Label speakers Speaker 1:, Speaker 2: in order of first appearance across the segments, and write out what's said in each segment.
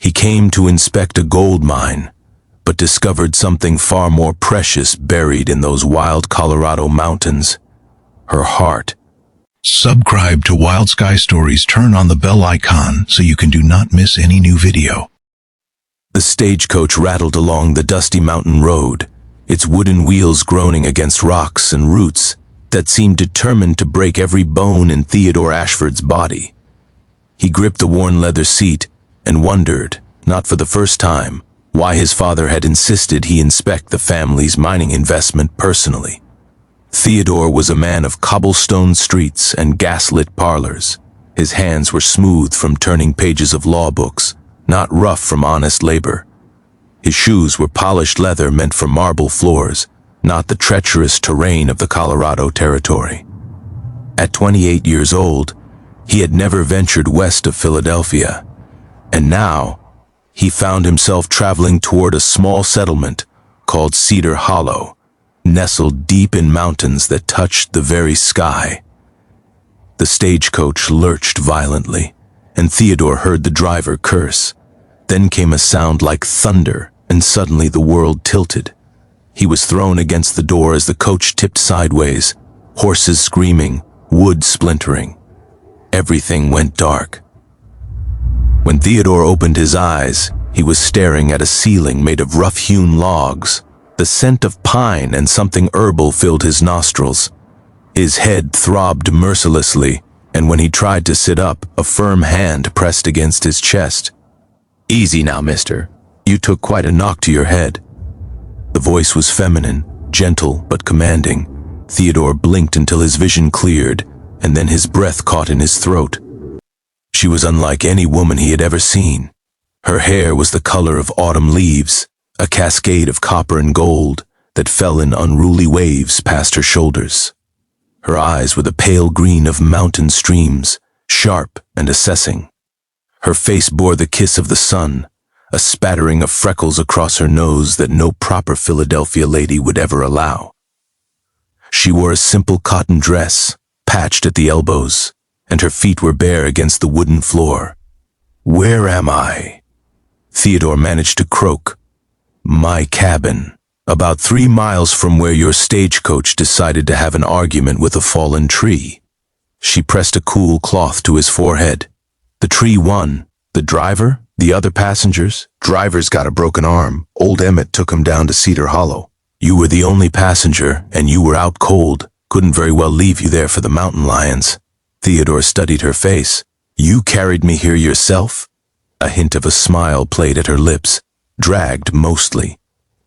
Speaker 1: He came to inspect a gold mine, but discovered something far more precious buried in those wild Colorado mountains: her heart.
Speaker 2: Subscribe to Wild Sky Stories. Turn on the bell icon so you can do not miss any new video.
Speaker 1: The stagecoach rattled along the dusty mountain road, its wooden wheels groaning against rocks and roots that seemed determined to break every bone in Theodore Ashford's body. He gripped the worn leather seat and wondered, not for the first time, why his father had insisted he inspect the family's mining investment personally. Theodore was a man of cobblestone streets and gaslit parlors. His hands were smooth from turning pages of law books, not rough from honest labor. His shoes were polished leather meant for marble floors, not the treacherous terrain of the Colorado Territory. At 28 years old, he had never ventured west of Philadelphia, and now he found himself traveling toward a small settlement called Cedar Hollow, nestled deep in mountains that touched the very sky. The stagecoach lurched violently, and Theodore heard the driver curse. Then came a sound like thunder, and suddenly the world tilted. He was thrown against the door as the coach tipped sideways, horses screaming, wood splintering. Everything went dark. When Theodore opened his eyes, he was staring at a ceiling made of rough-hewn logs. The scent of pine and something herbal filled his nostrils. His head throbbed mercilessly, and when he tried to sit up, a firm hand pressed against his chest. "Easy now, mister. You took quite a knock to your head." The voice was feminine, gentle but commanding. Theodore blinked until his vision cleared, and then his breath caught in his throat. She was unlike any woman he had ever seen. Her hair was the color of autumn leaves, a cascade of copper and gold that fell in unruly waves past her shoulders. Her eyes were the pale green of mountain streams, sharp and assessing. Her face bore the kiss of the sun, a spattering of freckles across her nose that no proper Philadelphia lady would ever allow. She wore a simple cotton dress, patched at the elbows, and her feet were bare against the wooden floor. "Where am I?" Theodore managed to croak. "My cabin, about 3 miles from where your stagecoach decided to have an argument with a fallen tree." She pressed a cool cloth to his forehead. "The tree won. The driver? The other passengers? Driver's got a broken arm. Old Emmett took him down to Cedar Hollow. You were the only passenger, and you were out cold. Couldn't very well leave you there for the mountain lions." Theodore studied her face. "You carried me here yourself?" A hint of a smile played at her lips, dragged mostly.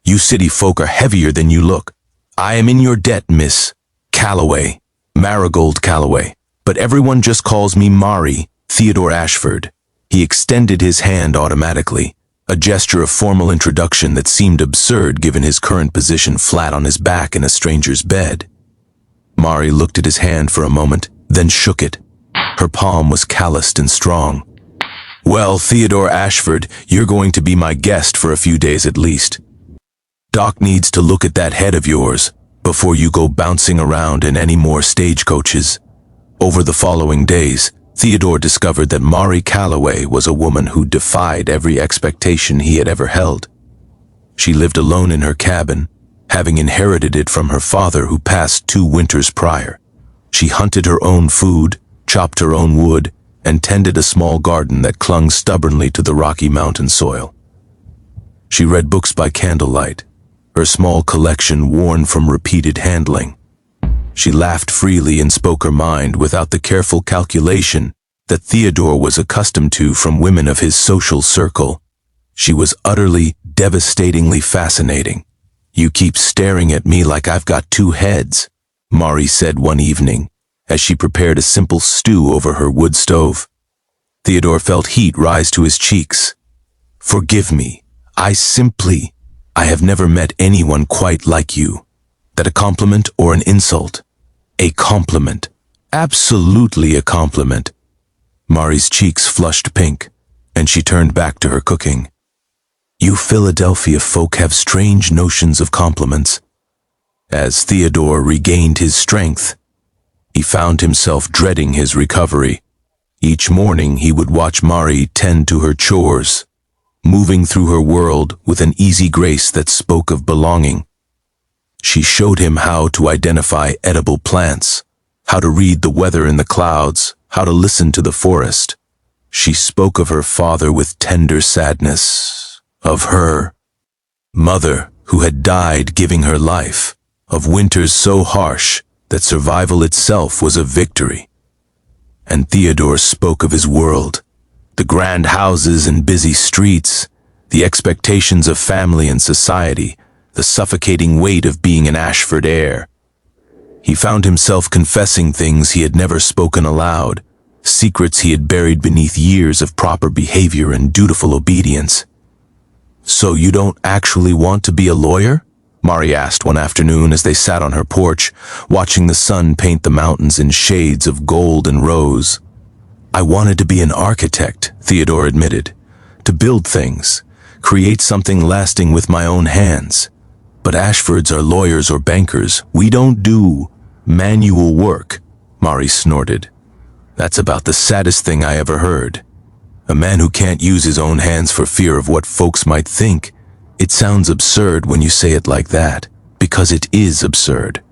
Speaker 1: "You city folk are heavier than you look. I am in your debt, Miss Calloway, Marigold Calloway, but everyone just calls me Mari, Theodore Ashford." He extended his hand automatically, a gesture of formal introduction that seemed absurd given his current position flat on his back in a stranger's bed. Mari looked at his hand for a moment, then shook it. Her palm was calloused and strong. "Well, Theodore Ashford, you're going to be my guest for a few days at least. Doc needs to look at that head of yours before you go bouncing around in any more stagecoaches." Over the following days, Theodore discovered that Mari Calloway was a woman who defied every expectation he had ever held. She lived alone in her cabin, having inherited it from her father who passed 2 winters prior. She hunted her own food, chopped her own wood, and tended a small garden that clung stubbornly to the Rocky Mountain soil. She read books by candlelight, her small collection worn from repeated handling. She laughed freely and spoke her mind without the careful calculation that Theodore was accustomed to from women of his social circle. She was utterly, devastatingly fascinating. "You keep staring at me like I've got 2 heads, Mari said one evening, as she prepared a simple stew over her wood stove. Theodore felt heat rise to his cheeks. "Forgive me, I have never met anyone quite like you." That a compliment or an insult? A compliment. Absolutely a compliment. Mari's cheeks flushed pink, and she turned back to her cooking. "You Philadelphia folk have strange notions of compliments." As Theodore regained his strength, he found himself dreading his recovery. Each morning he would watch Mari tend to her chores, moving through her world with an easy grace that spoke of belonging. She showed him how to identify edible plants, how to read the weather in the clouds, how to listen to the forest. She spoke of her father with tender sadness, of her mother who had died giving her life, of winters so harsh that survival itself was a victory. And Theodore spoke of his world, the grand houses and busy streets, the expectations of family and society, the suffocating weight of being an Ashford heir. He found himself confessing things he had never spoken aloud, secrets he had buried beneath years of proper behavior and dutiful obedience. "So you don't actually want to be a lawyer?" Mari asked one afternoon as they sat on her porch, watching the sun paint the mountains in shades of gold and rose. "I wanted to be an architect," Theodore admitted, "to build things, create something lasting with my own hands. But Ashfords are lawyers or bankers. We don't do manual work," Mari snorted. "That's about the saddest thing I ever heard. A man who can't use his own hands for fear of what folks might think. It sounds absurd when you say it like that, because it is absurd."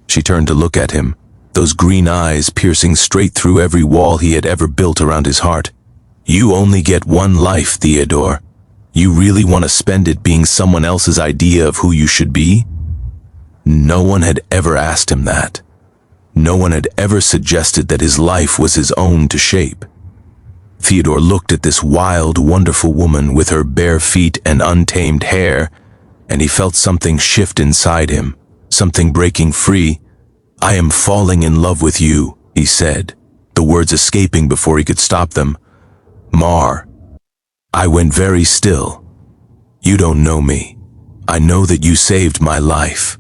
Speaker 1: She turned to look at him, those green eyes piercing straight through every wall he had ever built around his heart. "You only get one life, Theodore. You really want to spend it being someone else's idea of who you should be?" No one had ever asked him that. No one had ever suggested that his life was his own to shape. Theodore looked at this wild, wonderful woman with her bare feet and untamed hair, and he felt something shift inside him, something breaking free. "I am falling in love with you," he said, the words escaping before he could stop them. "Mar." I went very still. "You don't know me. I know that you saved my life.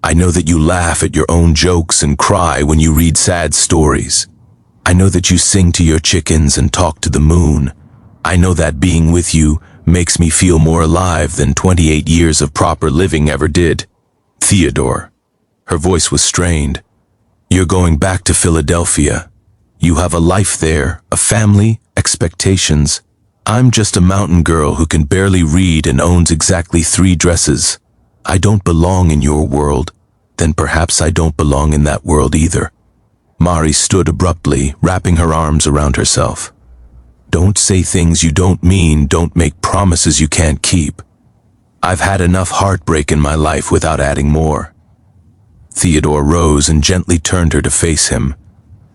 Speaker 1: I know that you laugh at your own jokes and cry when you read sad stories. I know that you sing to your chickens and talk to the moon. I know that being with you makes me feel more alive than 28 years of proper living ever did." "Theodore." Her voice was strained. "You're going back to Philadelphia. You have a life there, a family, expectations. I'm just a mountain girl who can barely read and owns exactly 3 dresses. I don't belong in your world. Then perhaps I don't belong in that world either." Mari stood abruptly, wrapping her arms around herself. "Don't say things you don't mean, don't make promises you can't keep. I've had enough heartbreak in my life without adding more." Theodore rose and gently turned her to face him.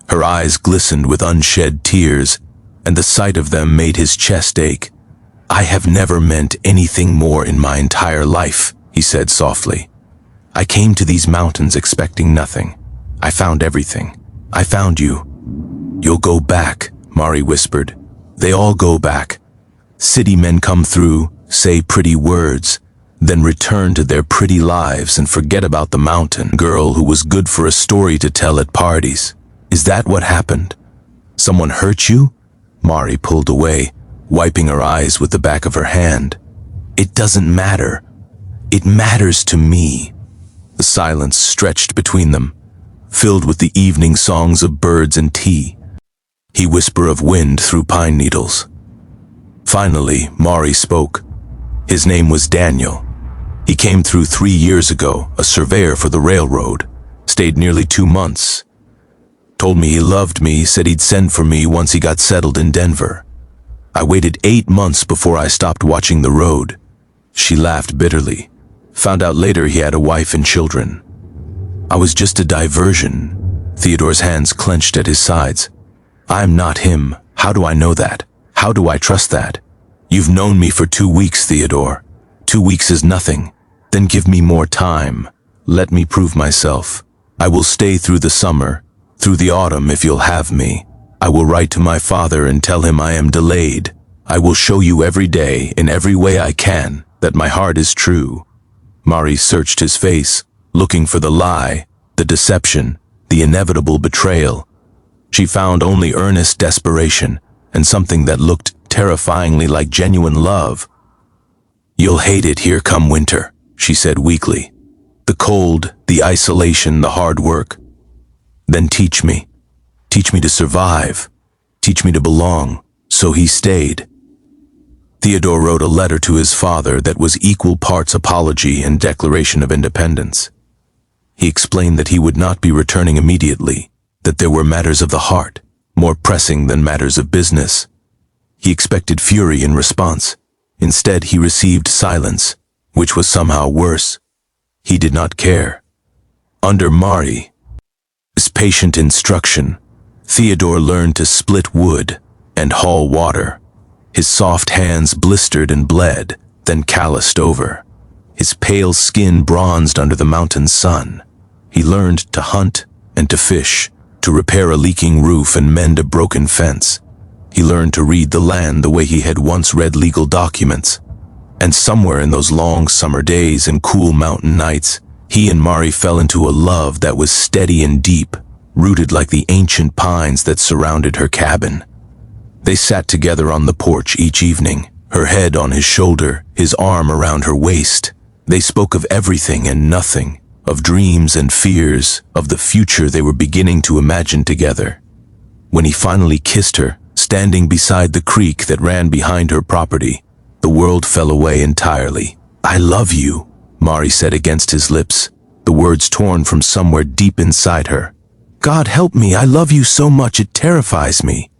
Speaker 1: Her eyes glistened with unshed tears, and the sight of them made his chest ache. "I have never meant anything more in my entire life," he said softly. "I came to these mountains expecting nothing. I found everything. I found you." "You'll go back," Mari whispered. "They all go back. City men come through, say pretty words, then return to their pretty lives and forget about the mountain girl who was good for a story to tell at parties. Is that what happened? Someone hurt you?" Mari pulled away, wiping her eyes with the back of her hand. "It doesn't matter. It matters to me." The silence stretched between them, filled with the evening songs of birds and tea. He whisper of wind through pine needles. Finally, Mari spoke. His name was Daniel. He came through 3 years ago, a surveyor for the railroad. Stayed nearly 2 months. Told me he loved me, said he'd send for me once he got settled in Denver. I waited 8 months before I stopped watching the road. She laughed bitterly. Found out later he had a wife and children. I was just a diversion. Theodore's hands clenched at his sides. I'm not him. How do I know that? How do I trust that? You've known me for 2 weeks, Theodore. 2 weeks is nothing. Then give me more time. Let me prove myself. I will stay through the summer, through the autumn if you'll have me. I will write to my father and tell him I am delayed. I will show you every day, in every way I can, that my heart is true. Mari searched his face, looking for the lie, the deception, the inevitable betrayal. She found only earnest desperation and something that looked terrifyingly like genuine love. You'll hate it here come winter, she said weakly. The cold, the isolation, the hard work. Then teach me. Teach me to survive. Teach me to belong. So he stayed. Theodore wrote a letter to his father that was equal parts apology and declaration of independence. He explained that he would not be returning immediately, that there were matters of the heart, more pressing than matters of business. He expected fury in response. Instead, he received silence, which was somehow worse. He did not care. Under Mari's patient instruction, Theodore learned to split wood and haul water. His soft hands blistered and bled, then calloused over. His pale skin bronzed under the mountain sun. He learned to hunt and to fish, to repair a leaking roof and mend a broken fence. He learned to read the land the way he had once read legal documents. And somewhere in those long summer days and cool mountain nights, he and Mari fell into a love that was steady and deep, rooted like the ancient pines that surrounded her cabin. They sat together on the porch each evening, her head on his shoulder, his arm around her waist. They spoke of everything and nothing, of dreams and fears, of the future they were beginning to imagine together. When he finally kissed her, standing beside the creek that ran behind her property, the world fell away entirely. "I love you," Mari said against his lips, the words torn from somewhere deep inside her. "God help me, I love you so much it terrifies me."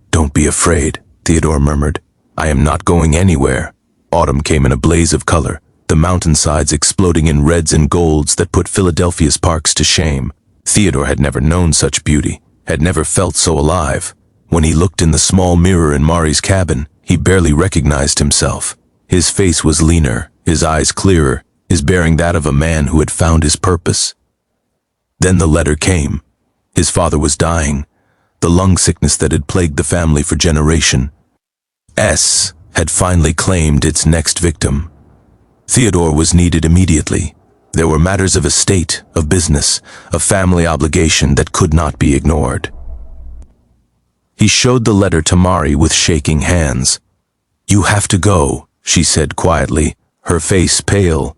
Speaker 1: "Don't be afraid," Theodore murmured. "I am not going anywhere." Autumn came in a blaze of color, the mountainsides exploding in reds and golds that put Philadelphia's parks to shame. Theodore had never known such beauty, had never felt so alive. When he looked in the small mirror in Mari's cabin, he barely recognized himself. His face was leaner, his eyes clearer, his bearing that of a man who had found his purpose. Then the letter came. His father was dying. The lung sickness that had plagued the family for generations had finally claimed its next victim. Theodore was needed immediately. There were matters of estate, of business, of family obligation that could not be ignored. He showed the letter to Mari with shaking hands. "You have to go," she said quietly, her face pale.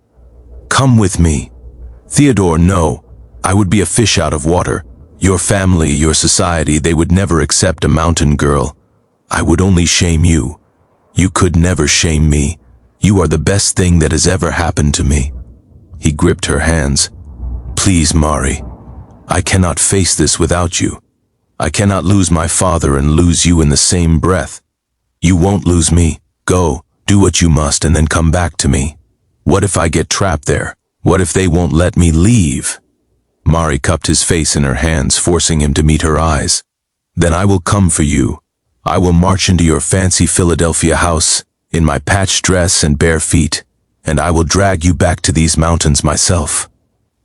Speaker 1: "Come with me." "Theodore, no. I would be a fish out of water. Your family, your society, they would never accept a mountain girl. I would only shame you. You could never shame me. You are the best thing that has ever happened to me." He gripped her hands. "Please, Mari. I cannot face this without you. I cannot lose my father and lose you in the same breath. You won't lose me. Go, do what you must, and then come back to me. What if I get trapped there? What if they won't let me leave?" Mari cupped his face in her hands, forcing him to meet her eyes. "Then I will come for you. I will march into your fancy Philadelphia house, in my patched dress and bare feet, and I will drag you back to these mountains myself.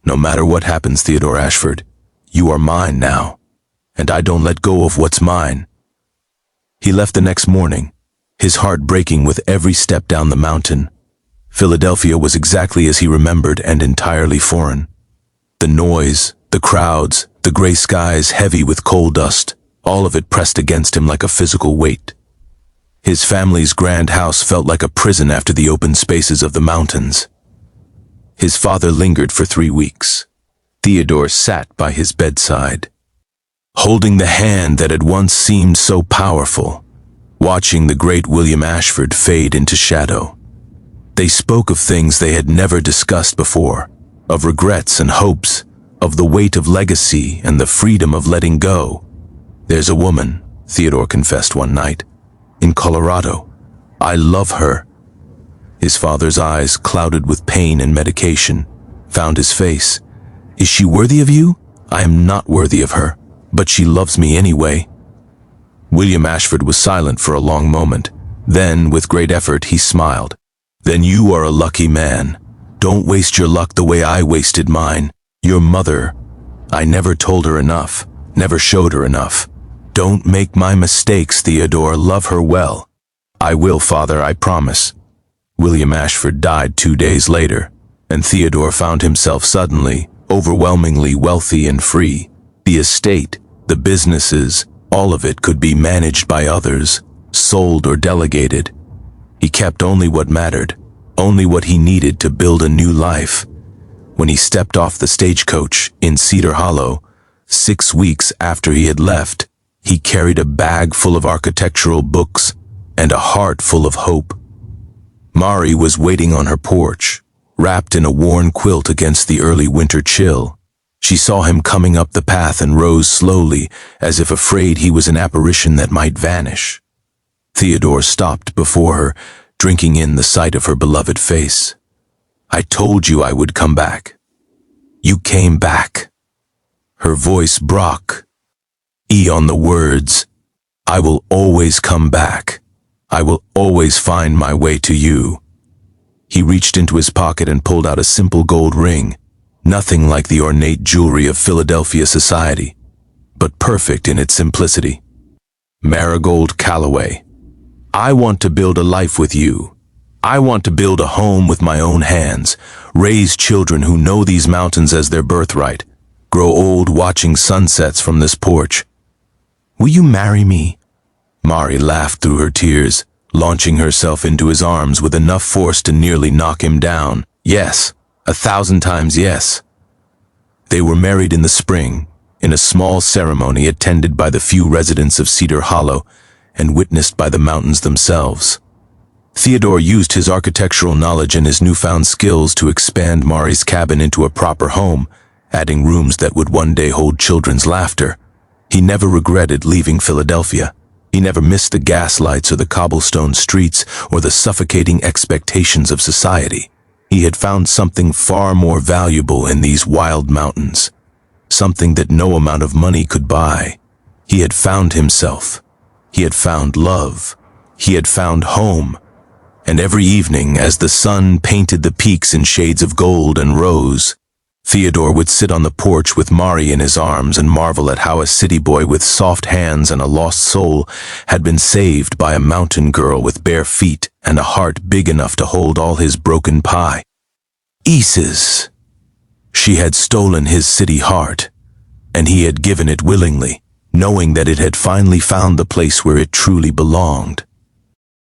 Speaker 1: No matter what happens, Theodore Ashford, you are mine now, and I don't let go of what's mine." He left the next morning, his heart breaking with every step down the mountain. Philadelphia was exactly as he remembered and entirely foreign. The noise, the crowds, the gray skies heavy with coal dust, all of it pressed against him like a physical weight. His family's grand house felt like a prison after the open spaces of the mountains. His father lingered for 3 weeks. Theodore sat by his bedside, holding the hand that had once seemed so powerful, watching the great William Ashford fade into shadow. They spoke of things they had never discussed before, of regrets and hopes, of the weight of legacy and the freedom of letting go. "There's a woman," Theodore confessed one night, "in Colorado. I love her." His father's eyes, clouded with pain and medication, found his face. "Is she worthy of you? I am not worthy of her, but she loves me anyway." William Ashford was silent for a long moment. Then, with great effort, he smiled. "Then you are a lucky man. Don't waste your luck the way I wasted mine. Your mother, I never told her enough, never showed her enough. Don't make my mistakes, Theodore. Love her well." "I will, father, I promise." William Ashford died 2 days later, and Theodore found himself suddenly, overwhelmingly wealthy and free. The estate, the businesses, all of it could be managed by others, sold or delegated. He kept only what mattered, only what he needed to build a new life. When he stepped off the stagecoach in Cedar Hollow, 6 weeks after he had left, he carried a bag full of architectural books and a heart full of hope. Mari was waiting on her porch, wrapped in a worn quilt against the early winter chill. She saw him coming up the path and rose slowly, as if afraid he was an apparition that might vanish. Theodore stopped before her, drinking in the sight of her beloved face. "I told you I would come back. You came back." Her voice broke on the words, "I will always come back. I will always find my way to you." He reached into his pocket and pulled out a simple gold ring, nothing like the ornate jewelry of Philadelphia society, but perfect in its simplicity. "Marigold Calloway, I want to build a life with you. I want to build a home with my own hands, raise children who know these mountains as their birthright, grow old watching sunsets from this porch. Will you marry me?" Mari laughed through her tears, launching herself into his arms with enough force to nearly knock him down. Yes, 1,000 times yes. They were married in the spring, in a small ceremony attended by the few residents of Cedar Hollow and witnessed by the mountains themselves. Theodore used his architectural knowledge and his newfound skills to expand Mari's cabin into a proper home, adding rooms that would one day hold children's laughter. He never regretted leaving Philadelphia. He never missed the gaslights or the cobblestone streets or the suffocating expectations of society. He had found something far more valuable in these wild mountains, something that no amount of money could buy. He had found himself. He had found love. He had found home. And every evening, as the sun painted the peaks in shades of gold and rose, Theodore would sit on the porch with Mari in his arms and marvel at how a city boy with soft hands and a lost soul had been saved by a mountain girl with bare feet and a heart big enough to hold all his broken pieces. She had stolen his city heart, and he had given it willingly, knowing that it had finally found the place where it truly belonged.